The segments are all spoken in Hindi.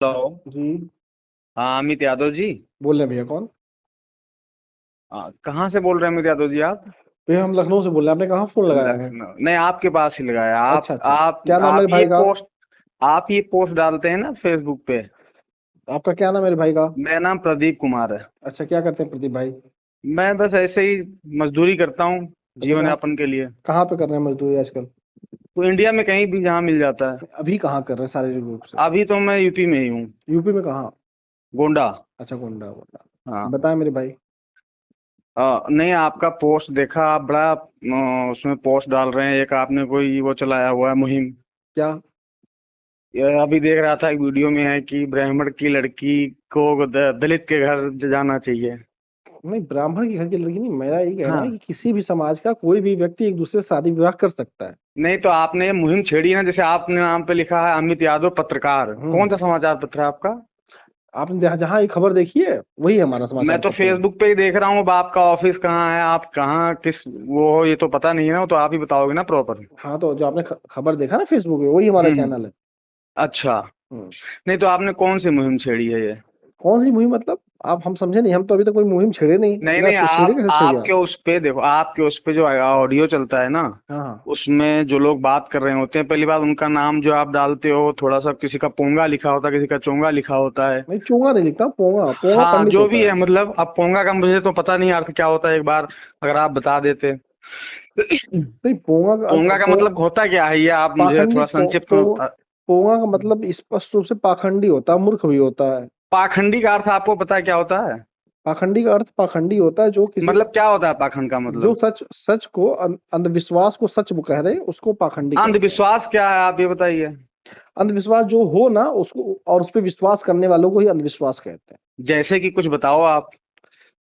हेलो। जी। हाँ, अमित यादव जी। बोल रहे हैं भैया, कौन? कहाँ से बोल रहे हैं अमित यादव जी आप? भैया हम लखनऊ से बोल रहे हैं। आपने कहाँ फोन लगाया है? लखनऊ नहीं, आपके पास ही लगाया। आप अच्छा अच्छा। आप क्या नाम है आप मेरे ये भाई का? पोस्ट आप ये पोस्ट डालते हैं ना फेसबुक पे। आपका क्या नाम है मेरे भाई का? मेरा नाम प्रदीप कुमार है। अच्छा, क्या करते हैं प्रदीप भाई? मैं बस ऐसे ही मजदूरी करता हूँ अच्छा, जीवन यापन के लिए। कहाँ पे कर रहे हैं मजदूरी आजकल? तो इंडिया में कहीं भी जहाँ मिल जाता है। अभी कहाँ कर रहे हैं शारीरिक रूप से? अभी तो मैं यूपी में ही हूँ। यूपी में कहाँ? गोंडा। अच्छा, गोंडा गोंडा। हाँ। बताएं मेरे भाई। नहीं, आपका पोस्ट देखा, आप बड़ा उसमें पोस्ट डाल रहे हैं। एक आपने कोई वो चलाया हुआ है मुहिम। क्या? ये अभी देख रहा था, एक वीडियो में है कि ब्राह्मण की लड़की को दलित के घर जाना चाहिए। नहीं, ब्राह्मण के घर की लड़की नहीं, मेरा ये कहना है हाँ। कि किसी भी समाज का कोई भी व्यक्ति एक दूसरे से शादी विवाह कर सकता है। नहीं तो आपने ये मुहिम छेड़ी ना, जैसे आपने नाम पे लिखा है अमित यादव पत्रकार। कौन हम्म। सा समाचार पत्र है आपका? आपने जहाँ जहाँ ये खबर देखी है वही हमारा मैं समाचार तो पत्र है। फेसबुक पे ही देख रहा हूँ। अब आपका ऑफिस कहाँ है, आप कहाँ किस वो हो, ये तो पता नहीं है ना। वो तो आप ही बताओगे ना प्रॉपर। हाँ, तो जो आपने खबर देखा ना फेसबुक पे, वही हमारा हम्म। चैनल है। अच्छा। हम्म। नहीं तो आपने कौन सी मुहिम छेड़ी है ये? कौन सी मुहिम मतलब? आप हम समझे नहीं, हम तो अभी तक कोई मुहिम छेड़े नहीं, नहीं बिना नहीं, छेड़े आप कैसे छेड़े आपके आप? उस पे देखो, आपके उस पे जो ऑडियो चलता है ना, हाँ हाँ। उसमें जो लोग बात कर रहे होते हैं, पहली बात उनका नाम जो आप डालते हो, थोड़ा सा किसी का पोंगा लिखा होता है, किसी का चोंगा लिखा होता है। नहीं, चोंगा नहीं लिखता, पोंगा पोंगा हाँ, पंडित जो भी होता है, है। मतलब अब पोंगा का मुझे तो पता नहीं अर्थ क्या होता है। एक बार अगर आप बता देते। नहीं, पोंगा का पोंगा का मतलब होता क्या है, ये आप मुझे पाखंडी थोड़ा संक्षिप्त में बता। पोंगा का मतलब स्पष्ट रूप से पाखंडी होता है, मूर्ख भी होता है। पाखंडी का अर्थ आपको पता है क्या होता है? पाखंडी का अर्थ पाखंडी होता है, जो किसी मतलब क्या होता है पाखंड का जो मतलब? सच सच को अंधविश्वास को सच वो कह रहे, उसको पाखंडी कहते हैं। अंधविश्वास क्या है, आप ये बताइए। अंधविश्वास जो हो ना उसको, और उस पर विश्वास करने वालों को ही अंधविश्वास कहते हैं। जैसे कि कुछ बताओ आप।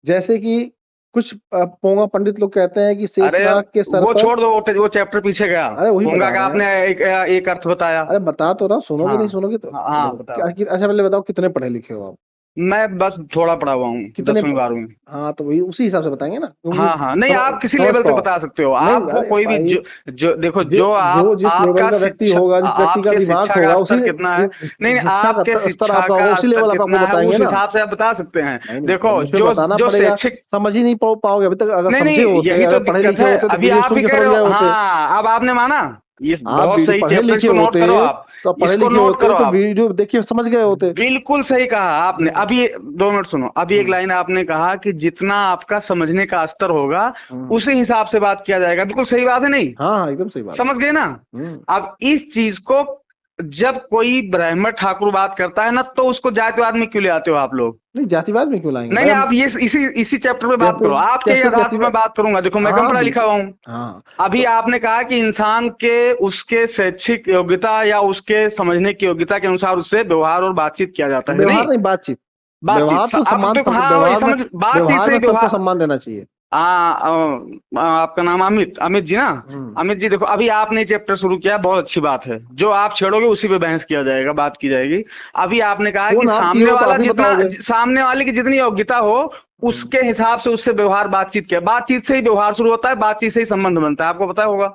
जैसे कि कुछ पोंगा पंडित लोग कहते हैं कि अरे शेषनाग के सर वो पर। छोड़ दो, वो चैप्टर पीछे गया। अरे वही पोंगा बता का रहे हैं। आपने एक अर्थ बताया। अरे बता तो रहा हूँ, सुनोगे हाँ नहीं सुनोगे तो हाँ, देखो बताओ। अच्छा पहले बताओ, कितने पढ़े लिखे हो आप? मैं बस थोड़ा पढ़ा हुआ हूँ, कितने 10वीं 12वीं। हाँ, तो वही उसी हिसाब से बताएंगे ना, क्योंकि हाँ हाँ, नहीं आप किसी समझ लेवल से पाओ। बता सकते हो, नहीं, आपको अरे कोई भी भाई, जो देखो, जो जो आप जिस लेवल आपका का व्यक्ति शिक्षा, होगा, जिस व्यक्ति का आपके दिमाग शिक्षा का होगा, उसी स्तर कितना है। नहीं नहीं, शिक्षा आपके का स्तर शिक्षा आपका होगा, का उसी स्तर लेवल आप आपको कितना है, बताएंगे उस ना। हिसाब से आप बता सकते हैं। नहीं नहीं, देखो, मुझे जो बताना जो पड़ेगा। शैक्षिक। समझ ही नहीं पाओगे अभी तक। अगर नहीं समझे नहीं, होते, यही तो अगर पढ़े दिक्कत लिखे है। होते तो अभी वीडियो आप सुन ही के कह समझ रहे गए हो। होते। हाँ, अब आपने माना। ये आप बहुत सही पढ़े चैप्टर, लिखे इसको नोट होते करो आप। तो पढ़े इसको लिखे नोट होते करो तो आप। वीडियो देख के समझ गए होते। बिल्कुल सही कहा आपने। हम्म। अभी 2 मिनट सुनो, अभी एक हम्म। लाइन आपने कहा कि जितना आपका समझने का स्तर होगा, हम्म। उसी हिसाब से बात किया जाएगा। बिल्कुल सही बात है, नहीं? हाँ हाँ, एकदम सही बात है। समझ गए ना? हम्म। अब इस चीज को जब कोई ब्राह्मण ठाकुर बात करता है ना, तो उसको जातिवाद में क्यों ले आते हो आप लोग? नहीं, जातिवाद में क्यों लाएंगे नहीं भाई नहीं, हम? आप ये इसी इसी चैप्टर पे बात कैसे? करो, आपके ही कैसे आधार पर मैं जातिवाद? बात करूंगा। देखो, मैं कम हाँ पढ़ा लिखा बिल्कुल। हुआ हूँ। हाँ। अभी तो आपने कहा कि इंसान के उसके शैक्षिक योग्यता या उसके समझने की योग्यता के अनुसार उससे व्यवहार और बातचीत किया जाता है, व्यवहार नहीं? नहीं, बातचीत। बातचीत व्यवहार तो अब सम्मान देखो, हाँ, वही व्यवहार में, समझ, बातचीत व्यवहार सही, में सबको व्यवहार। सम्मान देना चाहिए। आपका नाम अमित अमित जी ना? हम्म। अमित जी, देखो, अभी आपने चैप्टर शुरू किया, बहुत अच्छी बात है। जो आप छेड़ोगे उसी पे बहस किया जाएगा, बात की जाएगी। अभी आपने कहा कि फोन आप किए सामने हो तो वाला आप ही जितना, बताओगे। सामने वाले की जितनी योग्यता हो, हम्म। उसके हिसाब से उससे व्यवहार, बातचीत किया। बातचीत से ही व्यवहार शुरू होता है, बातचीत से ही संबंध बनता है, आपको पता होगा।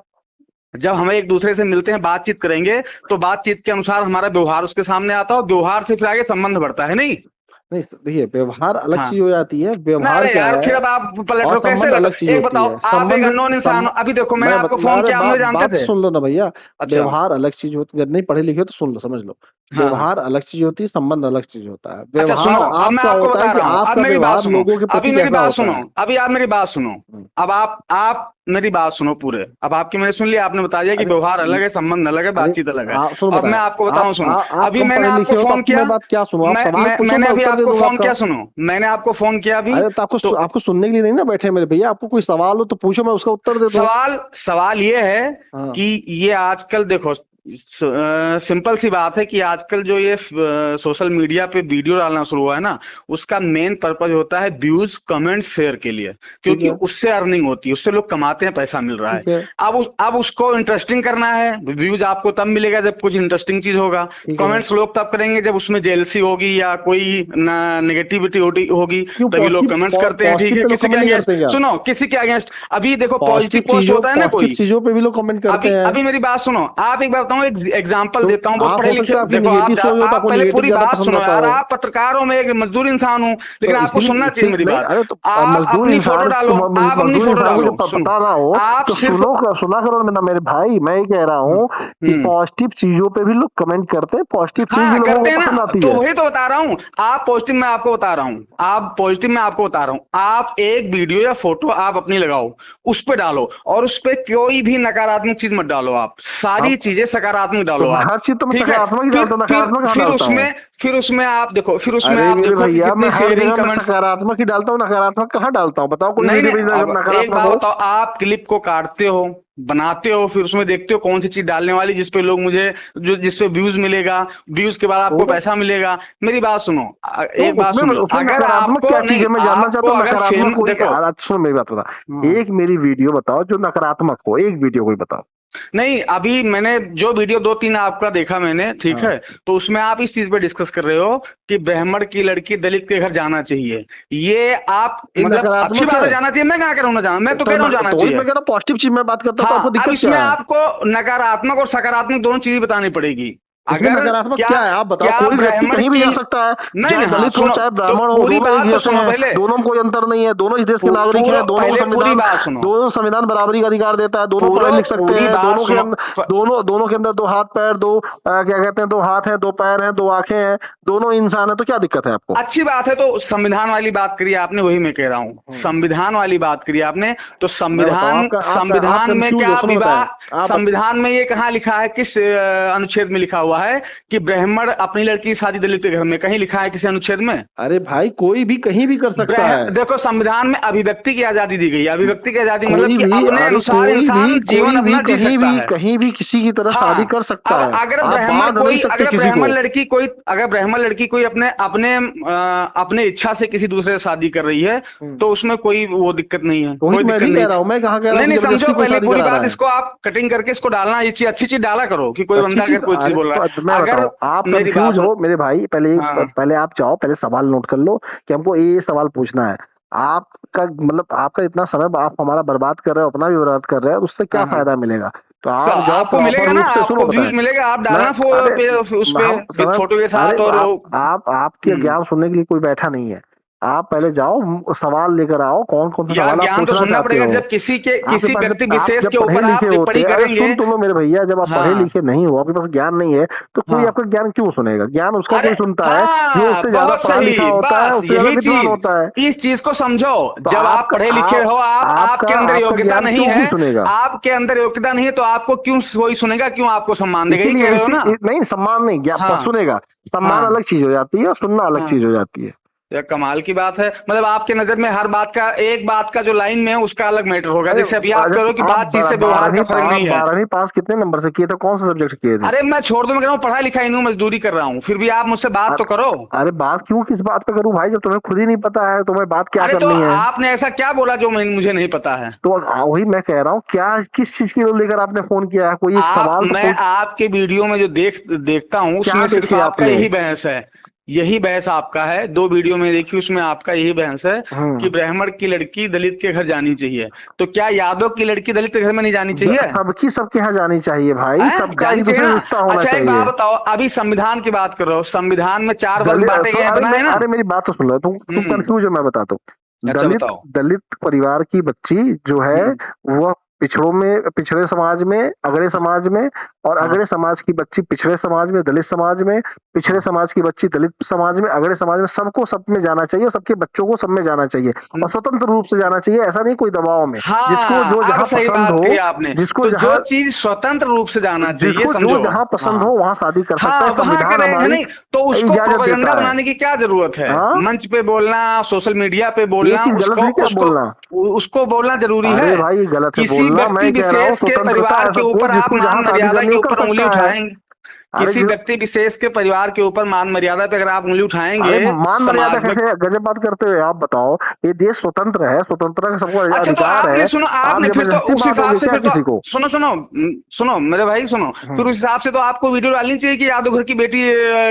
जब हम एक दूसरे से मिलते हैं, बातचीत करेंगे, तो बातचीत के अनुसार हमारा व्यवहार उसके सामने आता है, और व्यवहार से फिर आगे संबंध बढ़ता है, नहीं? नहीं, देखिए, व्यवहार अलग हाँ चीज हो जाती है, ना, व्यवहार अरे क्या यार, फिर है, अब आप पलट रहे और हो, कैसे संबंध लटो? अलग चीज एक होती बताओ, है। आप एक संबंध अननोन इंसान हो। अभी देखो, मैंने आपको फोन अरे किया, आप मुझे जानते बात तो थे। सुन लो ना भैया। अच्छा। व्यवहार अलग चीज होती है, जब नहीं पढ़े लिखे हो तो सुन लो, समझ लो। हाँ हाँ। व्यवहार अलग चीज होती है, संबंध अलग चीज होता है। अच्छा सुनो, व्यवहार अब मैं आपका आपको होता है बता कि रहा हूँ, अब आपका मेरी बात व्यवहार सुनो। लोगों के अभी प्रति मेरी कैसा बात होता सुनो, है। अभी आप मेरी बात सुनो। हम्म। अब आप मेरी बात सुनो पूरे। अब आपकी मैंने सुन लिया, आपने बता दिया कि अरे व्यवहार अलग है, संबंध अलग है, अरे बातचीत अलग है। आप सुनो, अब मैं बताएं। आपको बताऊं, सुनो। आप अभी कम मैंने पढ़े आपको लिखे हो तो फोन आपकी किया। मैं बात क्या सुनो? आप सवाल पूछो, मैंने मैं अभी उत्तर दे आपको दूंगा फोन आपका। किया, सुनो। मैंने आपको फोन किया अभी। अरे तो तो आपको सुनने के लिए नहीं ना बैठे मेरे भैया, आपको कोई सवाल हो तो पूछो, मैं उसका उत्तर दे दूं। सवाल सवाल ये है हाँ। कि ये आजकल देखो, सिंपल सी बात है कि आजकल जो ये सोशल मीडिया पे वीडियो डालना शुरू हुआ है ना, उसका मेन पर्पज होता है व्यूज, कमेंट, शेयर के लिए। ठीक क्योंकि है। उससे अर्निंग होती है, उससे लोग कमाते हैं, पैसा मिल रहा है। ठीक है। अब उसको इंटरेस्टिंग करना है। व्यूज आपको तब मिलेगा जब कुछ इंटरेस्टिंग चीज होगा। ठीक है। कमेंट्स लोग तब करेंगे जब उसमें जेलसी होगी या कोई नेगेटिविटी होगी। क्यों? तभी लोग कमेंट्स करते हैं, ठीक पॉजिटिव है, पे लोग किसी के कमेंट नहीं अगेंस्ट। करते क्या? सुनो, किसी के अगेंस्ट। अभी देखो, पॉजिटिव पोस्ट होता है ना पॉजिटिव कोई। चीजों पे भी लोग कमेंट अभी करते हैं। अभी मेरी बात सुनो, आप एक बार बताऊं, एक एग्जांपल तो देता हूं, बहुत आप पढ़े हो सकता लिखे। है आपकी देखो नेगेटिव सोच हो तो आप आपको पहले नेगेटिव पूरी ज्यादा बात पसंद सुनो आता यार, हो। आप पत्रकार हो, मैं एक मजदूर इंसान हूं, लेकिन तो आपको सुनना चाहिए मेरी नहीं, बात। अरे तो आप मजदूर अपनी फोटो इंसान डालो, आप अपनी मजदूर फोटो इंसान को डालो, जब सुनो पता ना हो आप तो सिर्फ। सुना करो ना मेरे भाई। मैं ये कह रहा हूँ कि हम्म। पॉजिटिव चीजों पे भी लोग कमेंट करते हैं, पॉजिटिव चीज भी हाँ लोगों करते को हैं पसंद ना, आती तो है। वही तो बता रहा हूँ। आप पॉजिटिव में आपको बता रहा हूँ, आप पॉजिटिव में आपको बता रहा हूँ, आप एक वीडियो या फोटो आप अपनी लगाओ, उस पे डालो, और उस पे कोई भी नकारात्मक चीज मत डालो, आप सारी आप चीजें सकारात्मक तो डालो आप। हर चीज तो मैं ठीक है, सकारात्मक ही फिर डालता हूँ, फिर नकारात्मक कहाँ फिर डालता हूँ? उसमें फिर उसमें आप देखो, फिर उसमें अरे आप मेरे देखो कि भैया, मैं कितनी हर शेयरिंग जगह में कमेंट्स। सकारात्मक ही डालता हूँ, नकारात्मक कहाँ डालता हूँ? बताओ कोई नहीं नहीं, वीडियो भी अब एक नकारात्मक बात हो। बताओ, आप क्लिप को काटते हो, बनाते हो, फिर उसमें देखते हो कौन सी चीज डालने वाली जिसपे लोग मुझे, जो जिसपे व्यूज मिलेगा, व्यूज के बाद तो आपको पैसा मिलेगा। मेरी बात सुनो, तो एक बात उसमें सुन लो, उसमें अगर नकारात्मक आपको क्या चीज नहीं, है, मैं जानना आपको चाहता हूँ। अगर नकारात्मक फेम कोई देखो। सुनो मेरी बात बता, हाँ। एक मेरी वीडियो बताओ जो नकारात्मक हो, एक वीडियो कोई बताओ। नहीं, अभी मैंने जो वीडियो 2-3 आपका देखा मैंने, ठीक हाँ, है, तो उसमें आप इस चीज पे डिस्कस कर रहे हो कि ब्राह्मण की लड़की दलित के घर जाना चाहिए। ये आप ये मतलब अच्छी नकारात्मक बात है। है, जाना चाहिए, मैं कहा कह रहा हूँ ना जाना, मैं तो तो कह रहा हूँ जाना तो वही चाहिए। मैं कह रहा हूँ, पॉजिटिव चीज में बात करता हूँ, तो आपको हाँ, अब दिक्कत इसमें क्या है? आपको नकारात्मक और सकारात्मक दोनों चीजें बतानी पड़ेगी। इसमें अगर नकारात्मक क्या क्या है आप बताओ? क्या कोई व्यक्ति ब्राह्मण कहीं भी की, जा सकता है, नहीं चाहे नहीं, हाँ दलित हो सुनो, चाहे तो ब्राह्मण हो, पूरी दोनों एक बात तो जैसे सुनो हैं, पहले, दोनों में कोई अंतर नहीं है, दोनों इस देश के नागरिक हैं, दोनों को पहले पूरी संविधान बात सुनो, दोनों संविधान बराबरी का अधिकार देता है, दोनों पढ़े लिख सकते पूरी हैं, बात सुनो। दोनों के अंदर दो हाथ पैर, दो क्या कहते हैं, दो हाथ हैं, दो पैर हैं, दो आंखें हैं, दोनों इंसान है, तो क्या दिक्कत है आपको? अच्छी बात है, तो संविधान वाली बात करिए आपने, वही मैं कह रहा हूँ, संविधान वाली बात करिए आपने, तो मैं बताऊं, संविधान आप संविधान में कंफ्यूज हो, क्या सुनो विवाह, बताएं आप संविधान में ये कहाँ लिखा है, किस अनुच्छेद में लिखा हुआ है कि ब्राह्मण अपनी लड़की की शादी दलित के घर में, कहीं लिखा है किसी अनुच्छेद में? अरे भाई, कोई भी कहीं भी कर सकता है। देखो, संविधान में अभिव्यक्ति की आजादी दी गई है, अभिव्यक्ति की आजादी मतलब कोई कि भी, अपने अरे अनुसार इंसान जीवन अपना जी सकता है। कहीं भी किसी की तरह शादी हाँ, कर सकता अब है। अगर आप ब्राह्मण बांध नहीं कोई, सकते किसी को। अगर ब्राह्मण लड़की कोई अपने अपने अपने इच्छा से किसी दूसरे से शादी कर रही है, तो उसमें कोई वो दिक्कत नहीं है, वही कोई तो मैं दिक्कत भी नहीं। कह रहा हूँ, मैं कहाँ कह रहा नहीं हूँ कि नहीं, समझो जबरदस्ती कोई पहले शादी पूरी करा रहा बात, है। इसको आप कटिंग करके इसको डालना, ये चीज अच्छी चीज डाला करो कि कोई अच्छी बंदा अगर चीज, कोई चीज अरे बोल रहा तो मैं है, अगर बताऊं, आप मेरी कंफ्यूज बात हो मेरे भाई, हाँ। पहले आप जाओ, पहले सवाल नोट कर लो कि हमको ये सवाल पूछना है। आपका मतलब आपका इतना समय आप हमारा बर्बाद कर रहे हो, अपना भी बर्बाद कर रहे हो, उससे क्या हाँ हाँ, फायदा मिलेगा? तो तो आप जाओ आपको प्रॉपर मिलेगा ना, रूप से, सुनो आपको बताएं। व्यूज मिलेगा, आप मैं डालना अरे उस पे हम विद समय फोटो के अरे साथ, और आपके ज्ञान सुनने के लिए कोई बैठा नहीं है। आप पहले जाओ, सवाल लेकर आओ, कौन कौन सा यार सवाल आप ज्ञान तो पूछना सुनना चाहते पड़ेगा, हो। जब आपके किसी पास व्यक्ति आप विशेष जब के पढ़े ऊपर लिखे आप होते, टिप्पणी अरे करेंगे। सुन तो लो मेरे भैया, जब आप पढ़े हाँ लिखे नहीं हो, आपके पास ज्ञान नहीं है, तो कोई हाँ आपका ज्ञान क्यों सुनेगा? ज्ञान उसका अरे कोई सुनता है जो हाँ, उससे ज्यादा बहुत पढ़ा लिखा सही, होता है, बस उससे ज्यादा यही विद्वान चीज, होता है। इस चीज को समझो। तो जब आप पढ़े लिखे हो, आप आपके अंदर आपका योग्यता ज्ञान नहीं क्यों है, कोई सुनेगा? आपके अंदर योग्यता नहीं है, तो आपको क्यों कोई सुनेगा, क्यों आपको सम्मान देगा, यही इसीलिए कह रहे हो ना? नहीं, सम्मान नहीं, हाँ सुनेगा। सम्मान हाँ अलग चीज हो जाती है और सुनना अलग हाँ, चीज हो जाती है। यह कमाल की बात है, मतलब आपके नजर में हर बात का, एक बात का जो लाइन में है उसका अलग मैटर होगा, अरे जैसे अभी आप कह रहे हो कि आप बातचीत से व्यवहार का फर्क नहीं है। 12वीं पास कितने नंबर से किए थे? कौन सा सब्जेक्ट किए थे? अरे मैं छोड़ दूं, मैं कह रहा हूँ पढ़ा लिखा ही नहीं हूं, मजदूरी कर रहा हूँ, फिर भी आप मुझसे बात तो करो। अरे बात क्यों, किस बात पे करूं भाई, जब तुम्हें खुद ही नहीं पता है तुम्हें बात क्या अरे तो करनी है? आपने ऐसा क्या बोला जो मुझे नहीं पता है? तो वही मैं कह रहा हूँ, क्या किस चीज की लेकर आपने फोन किया है? कोई एक सवाल तो मैं आपके वीडियो में जो देखता हूँ क्या उसमें सिर्फ देखे आपका आपने? यही बहस है, यही बहस आपका है, 2 वीडियो में देखी उसमें आपका यही बहस है कि ब्राह्मण की लड़की दलित के घर जानी चाहिए, तो क्या यादव की लड़की दलित के घर में नहीं जानी चाहिए? सबके यहाँ जानी चाहिए भाई, सबका जानी एक चाहिए दूसरे ना। रिश्ता होना अच्छा एक चाहिए। बात बताओ, अभी संविधान की बात कर रहे हो, संविधान में 4 वर्ग बांटे गए हैं, अरे पता है ना? अरे मेरी बात तो सुन लो, तुम कंफ्यूज हो, मैं बताता हूँ। अच्छा बताओ। दलित परिवार की बच्ची जो है, हम्म, वह पिछड़े समाज में, अगड़े समाज में, और हाँ अगड़े समाज की बच्ची पिछड़े समाज में, दलित समाज में, पिछड़े हाँ, समाज की बच्ची दलित समाज में, अगड़े समाज में, सबको सब में जाना चाहिए, और सबके बच्चों को सब में जाना चाहिए, और स्वतंत्र रूप से जाना चाहिए, ऐसा नहीं कोई दबाव में। जिसको जो हाँ, अब जहां सही पसंद बात हो, कही आपने, जिसको तो जो जहां चीज स्वतंत्र रूप से जाना चाहिए, जिसको जो समझो। जहां पसंद हाँ हो वहां शादी कर सकता हाँ, है, वहां संविधान करें है हमारी नहीं, तो उसको इजाजत प्रोपेगेंडा देता है। बनाने की क्या जरूरत है? हाँ, मंच पे बोलना, सोशल मीडिया पे ये बोलना, चीज गलत उसको है क्या उसको बोलना? उसको बोलना जरूरी है? अरे भाई, ये गलत है किसी बोलना। व्यक्ति मैं कह रहा हूँ विशेष के स्वतंत्रता परिवार है के सबको, ऊपर आप जिसको मान जहां शादी मर्यादा करनी के हो कर ऊपर उंगली सकता है। उठाएंगे? अरे किसी जो व्यक्ति विशेष के परिवार के ऊपर मान मर्यादा पे अगर आप उंगली उठाएंगे अरे मान मर्यादा समाज में। कैसे गजब बात करते हो आप बताओ। ये देश स्वतंत्र है, स्वतंत्रता का सबको अच्छा तो अधिकार है। आपने सुनो, आप आपने फिर तो जबरदस्ती उस हिसाब बांटोगे से क्या फिर तो किसी को? सुनो सुनो सुनो मेरे भाई सुनो, फिर उस हिसाब से तो आपको वीडियो डालनी चाहिए कि यादव घर की बेटी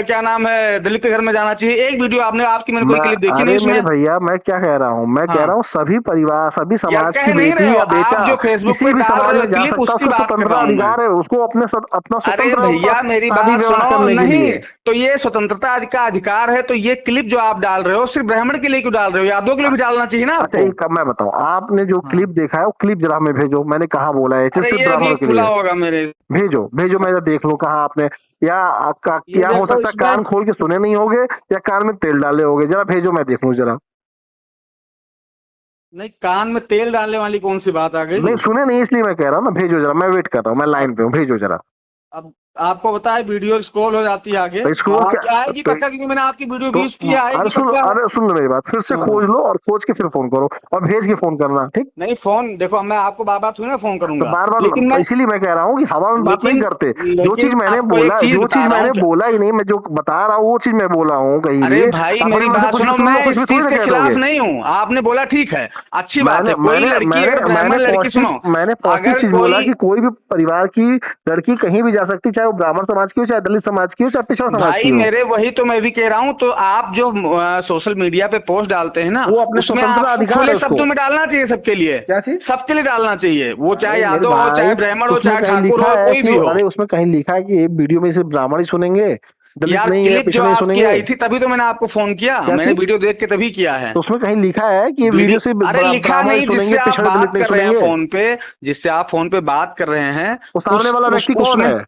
क्या नाम है दलित के घर में जाना चाहिए। एक वीडियो आपने, आपकी मैंने कोई मैं क्लिप देखी नहीं अरे मेरे उसमें। भैया मैं क्या कह रहा हूँ, मैं कह रहा हाँ हूँ सभी परिवार सभी यार समाज की कह नहीं रहे बेटी हो या आप, बेटा जो फेसबुक किसी पे भी डाल समाज रहे हो में जा क्लिप, सकता है, उसकी उसका बात कर रहा स्वतंत्रता हूं मैं। अधिकार है, उसको अपना अरे स्वतंत्र होगा भैया मेरी शादी बात विवाह सुनो, करने के नहीं लिए। तो ये स्वतंत्रता का अधिकार है, तो ये क्लिप जो आप डाल रहे हो सिर्फ ब्राह्मण के लिए क्यों डाल रहे हो? यादव के लिए भी डालना चाहिए ना अच्छा आपको। एक मैं बताऊं, आपने जो हाँ क्लिप देखा है वो क्लिप जरा हमें भेजो, मैंने कहाँ बोला है अरे सिर्फ ये अभी ब्राह्मणों के लिए खुला है। होगा मेरे, भेजो भेजो मैं जरा देख लूं कहाँ आपने, या ये क्या हो देखो सकता है इसमें। कान खोल के सुने नहीं होगे या कान में तेल डाले होगे, जरा भेजो मैं देख लूं जरा। नहीं कान में तेल डालने वाली कौन सी बात आ नहीं गई? सुने नहीं इसलिए मैं कह रहा हूँ ना, भेजो जरा, मैं वेट कर रहा हूँ, मैं अब लाइन पे हूँ, भेजो जरा। अब आपको पता है वीडियो स्क्रॉल हो जाती है आगे, तो इसको वहां क्या क्या आएगी तो, पक्का, क्योंकि मैंने आपकी वीडियो तो व्यूज की है, आएगी पक्का है। अरे सुन लो मेरी बात, फिर से हाँ खोज लो और खोज के फिर फोन करो और भेज के फोन करना, ठीक? नहीं फोन देखो, मैं आपको बार बार थोड़ी ना फोन तो करूंगा, बार लेकिन बार मैं, इसीलिए मैं कह रहा हूँ कि हवा में बात नहीं लेकिन करते। जो लेकिन चीज मैंने आपको एक बोला, चीज जो बता चीज रहा मैंने हूँ। बोला ही नहीं, मैं जो बता रहा हूँ वो चीज मैं बोला हूँ कहीं अरे भी। भाई अपने मेरी मन से बात कुछ भी सुनो, सुन लो, मैं कुछ भी इस थोड़ी चीज ना के कह खिलाफ दोगे। नहीं हूँ, आपने बोला ठीक है, अच्छी बात मैंने है, कोई मैंने लड़की मैंने अगर ब्राह्मण लड़की, सुनो मैंने पॉजिटिव अगर चीज बोला कोई, कि कोई भी परिवार की लड़की कहीं भी जा सकती, चाहे वो ब्राह्मण समाज की हो, चाहे दलित समाज की हो, चाहे पिछड़ा समाज की भाई हो। मेरे वही तो मैं भी कह रहा हूँ, तो आप जो सोशल मीडिया पे पोस्ट डालते हैं ना, वो अपने उसमें स्वतंत्रता आपको अधिकार खुले है उसको। शब्दों में डालना चाहिए सबके लिए, क्या चीज? सबके लिए डालना चाहिए, वो चाहे अरे मेरे यादव हो, चाहे भाई ब्राह्मण हो, उसमें चाहे कहीं ठाकुर लिखा हो, है कोई कि भी हो। अरे उसमें कहीं लिखा है कि ये वीडियो में सिर्फ ब्राह्मण ही सुनेंगे, दलित यार नहीं या क्लिप जो पिछड़े नहीं आपकी सुनेंगे। आई थी तभी तो मैंने आपको फोन किया, क्या मैंने चीज? वीडियो देख के तभी किया है। तो उसमें कहीं लिखा है कि ये वीडियो वीडियो, सिर्फ अरे लिखा ब्राह्मण ही नहीं, जिससे सुनेंगे, आप पिछड़े दलित बात नहीं कर रहे हैं सुनेंगे। फोन पे, जिससे आप फोन पे बात कर रहे हैं, वो सामने वाला व्यक्ति कौन उसमें है?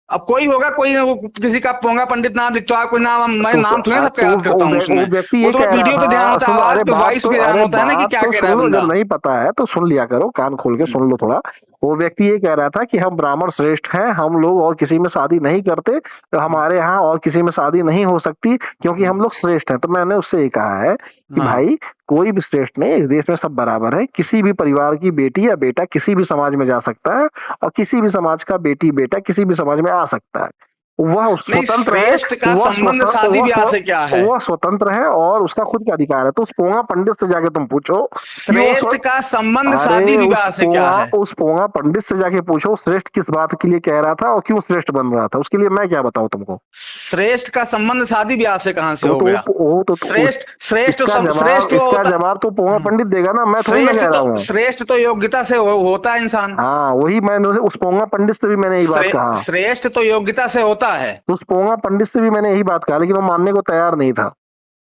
अब कोई होगा, कोई वो किसी का पोंगा पंडित नाम लिखता है, कोई नाम, मैं नाम थोड़ी ना सबका याद करता हूँ वो उसमें। व्यक्ति वो ये तो कह रहा वीडियो पे ध्यान था, होता है, सुनो आवाज अरे पे, वॉइस पे ध्यान होता है ना कि क्या कह रहा है सुन लो, जब बंदा। नहीं पता है तो सुन लिया करो, कान खोल के सुन लो थोड़ा। वो व्यक्ति ये कह रहा था कि हम ब्राह्मण श्रेष्ठ हैं, हम लोग और किसी में शादी नहीं करते, तो हमारे यहाँ और किसी में शादी नहीं हो सकती क्योंकि हम लोग श्रेष्ठ हैं। तो मैंने उससे ये कहा है कि हाँ भाई कोई भी श्रेष्ठ नहीं, इस देश में सब बराबर है, किसी भी परिवार की बेटी या बेटा किसी भी समाज में जा सकता है और किसी भी समाज का बेटी बेटा किसी भी समाज में आ सकता है। वह नहीं, स्वतंत्र है, श्रेष्ठ का संबंध शादी ब्याह से क्या है? वह स्वतंत्र है और उसका खुद का अधिकार है। तो उस पोंगा पंडित से जाके तुम पूछो कि श्रेष्ठ का संबंध शादी अरे विवाह से क्या है? उस पोंगा पंडित से जाके पूछो श्रेष्ठ किस बात के लिए कह रहा था और क्यों श्रेष्ठ बन रहा था, उसके लिए मैं क्या बताऊं तुमको। श्रेष्ठ का संबंध शादी ब्याह से कहां से हो गया? श्रेष्ठ, इसका जवाब तो पोंगा पंडित देगा ना, मैं थोड़ी ना कह रहा हूँ। श्रेष्ठ तो योग्यता से होता है इंसान। हाँ वही मैंने उस पोंगा पंडित से भी मैंने यही बात कहा। श्रेष्ठ तो योग्यता से होता है। उस पोंगा पंडित से भी मैंने यही बात कहा, लेकिन वो मानने को तैयार नहीं था।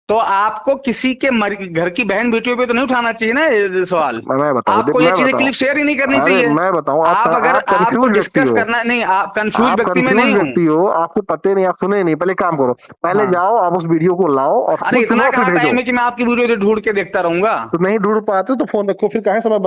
तो आपको किसी के घर की बहन बेटियों पे तो नहीं उठाना चाहिए ना ये सवाल। मैं बताऊं, आपको ये चीजें क्लिप शेयर ही नहीं करनी चाहिए। मैं बताऊं, आप अगर आप आपको कंफ्यूज व्यक्ति डिस्कस हो, करना नहीं, आप कंफ्यूज आप व्यक्ति में कंफ्यूज नहीं हूँ। व्यक्ति हो, आपको पते नहीं, आप सुने नहीं। पहले काम करो, पहले हाँ। जाओ आप उस वीडियो को लाओ और अरे खुद सुनो इतना फिर कहाँ भेजो। टाइम है कि मैं आपकी वीडियो ढूंढ के देखता रहूंगा। तो नहीं ढूंढ पाते तो फोन रखो, फिर काहे समय